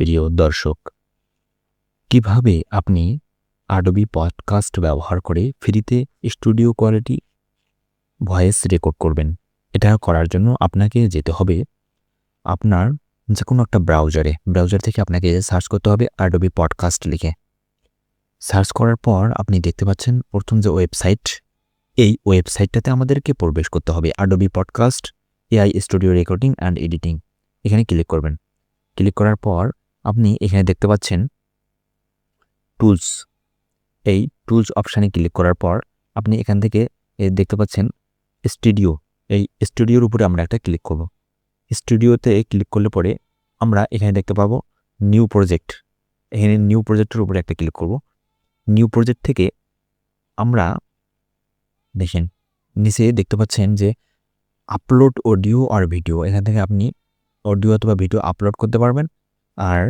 প্রিয় দর্শক, কিভাবে আপনি Adobe পডকাস্ট ব্যবহার করে ফ্রিতে স্টুডিও কোয়ালিটি ভয়েস রেকর্ড করবেন। এটা করার জন্য আপনাকে যেতে হবে আপনার যেকোনো একটা ব্রাউজার থেকে আপনাকে সার্চ করতে হবে Adobe পডকাস্ট লিখে। সার্চ করার পর আপনি দেখতে পাচ্ছেন প্রথম যে ওয়েবসাইট, এই ওয়েবসাইটটাতে আমাদেরকে প্রবেশ করতে হবে। Adobe podcast AI studio recording and editing, এখানে ক্লিক করবেন। ক্লিক করার পর আপনি এখানে দেখতে পাচ্ছেন টুলস। এই টুলস অপশানে ক্লিক করার পর আপনি এখান থেকে দেখতে পাচ্ছেন স্টুডিও। এই স্টুডিওর উপরে আমরা একটা ক্লিক করব। স্টুডিওতে ক্লিক করলে পরে আমরা এখানে দেখতে পাবো নিউ প্রজেক্ট। এখানে নিউ প্রজেক্টের উপরে একটা ক্লিক করব। নিউ প্রজেক্ট থেকে আমরা দেখেন নিচে দেখতে পাচ্ছেন যে আপলোড অডিও আর ভিডিও। এখান থেকে আপনি অডিও অথবা ভিডিও আপলোড করতে পারবেন। আর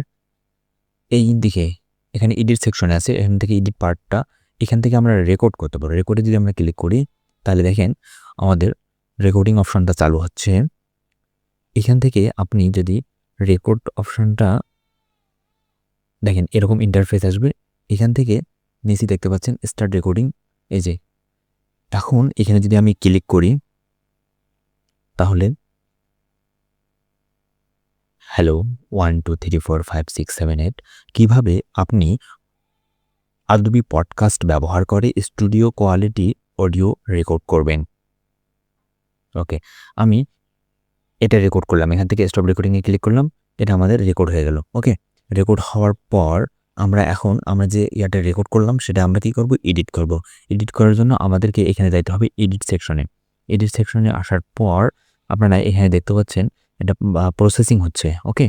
এই দিকে এখানে এডিট সেকশনে আছে, এখান থেকে এডিট পার্টটা এখান থেকে আমরা রেকর্ড করতে পারবো। রেকর্ডে যদি আমরা ক্লিক করি তাহলে দেখেন আমাদের রেকর্ডিং অপশনটা চালু হচ্ছে। এখান থেকে আপনি যদি রেকর্ড অপশনটা দেখেন এরকম ইন্টারফেস আসবে। এখান থেকে নিচে দেখতে পাচ্ছেন স্টার্ট রেকর্ডিং। এই যে এখন এখানে যদি আমি ক্লিক করি তাহলে হ্যালো 1 2 3 4 5 6 7 8 কিভাবে আপনি Adobe পডকাস্ট ব্যবহার করে স্টুডিও কোয়ালিটি অডিও রেকর্ড করবেন। ওকে, আমি এটা রেকর্ড করলাম। এখান থেকে স্টপ রেকর্ডিংয়ে ক্লিক করলাম। এটা আমাদের রেকর্ড হয়ে গেল। ওকে, রেকর্ড হওয়ার পর আমরা যে ইয়াটা রেকর্ড করলাম সেটা আমরা কি করব? এডিট করব। এডিট করার জন্য আমাদেরকে এখানে যাইতে হবে এডিট সেকশনে। এডিট সেকশনে আসার পর আপনারা এখানে দেখতে পাচ্ছেন এটা প্রসেসিং হচ্ছে। ওকে,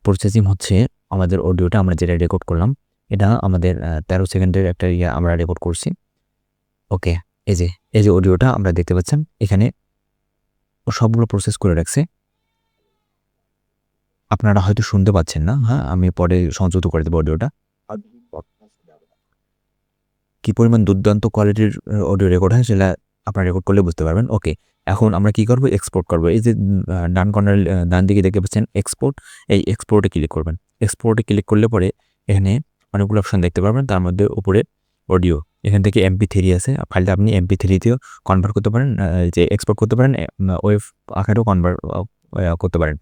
প্রসেসিং হচ্ছে আমাদের অডিওটা আমরা যেটা রেকর্ড করলাম। এটা আমাদের 13 সেকেন্ডের একটা আমরা রেকর্ড করছি। ওকে, এই যে অডিওটা আমরা দেখতে পাচ্ছেন এখানে সবগুলো প্রসেস করে রাখছে। আপনারা হয়তো শুনতে পাচ্ছেন না। হ্যাঁ, আমি পরে সংযুক্ত করে দেবো অডিওটা। কি পরিমাণ দুর্দান্ত কোয়ালিটির অডিও রেকর্ড হয় সেটা আপনারা রেকর্ড করলে বুঝতে পারবেন। ওকে, এখন আমরা কি করব? এক্সপোর্ট করব। এই যে ডান কর্নার ডান দিকে দেখতে পাচ্ছেন এক্সপোর্ট, এই এক্সপোর্টে ক্লিক করবেন। এক্সপোর্টে ক্লিক করলে পরে এখানে অনেকগুলো অপশন দেখতে পারবেন। তার মধ্যে উপরে অডিও, এখান থেকে MP3 আছে। ফাইলটা আপনি MP3তেও কনভার্ট করতে পারেন, যে এক্সপোর্ট করতে পারেন, ওয়েব আকারেও কনভার্ট করতে পারেন।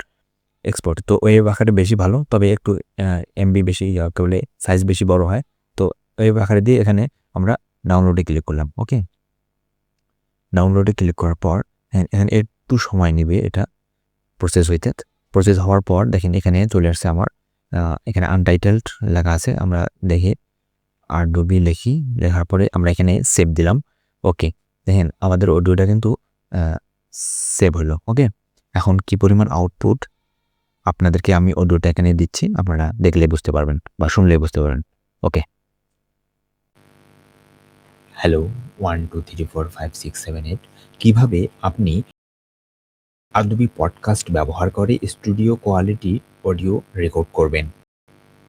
এক্সপোর্ট তো ওয়েব আকারে বেশি ভালো, তবে একটু MB বেশি করলে সাইজ বেশি বড় হয়। তো ওয়েব আকারে দিয়ে এখানে আমরা ডাউনলোডে ক্লিক করলাম। ওকে, ডাউনলোডে ক্লিক করার পর এখানে একটু সময় নেবে এটা প্রসেস হইতে। প্রসেস হওয়ার পর দেখেন এখানে চলে আসছে আমার এখানে আনটাইটেলড লেখা আছে। আমরা দেখি Adobe লিখি, লেখার পরে আমরা এখানে সেভ দিলাম। ওকে, দেখেন আমাদের অডিওটা কিন্তু সেভ হলো। ওকে, এখন কি পরিমাণ আউটপুট আপনাদেরকে আমি অডিওটা এখানে দিচ্ছি, আপনারা দেখলে বুঝতে পারবেন বা শুনলে বুঝতে পারবেন। ওকে, হ্যালো 1 2 3 4 5 6 7 8 কিভাবে আপনি Adobe পডকাস্ট ব্যবহার করে স্টুডিও কোয়ালিটি অডিও রেকর্ড করবেন।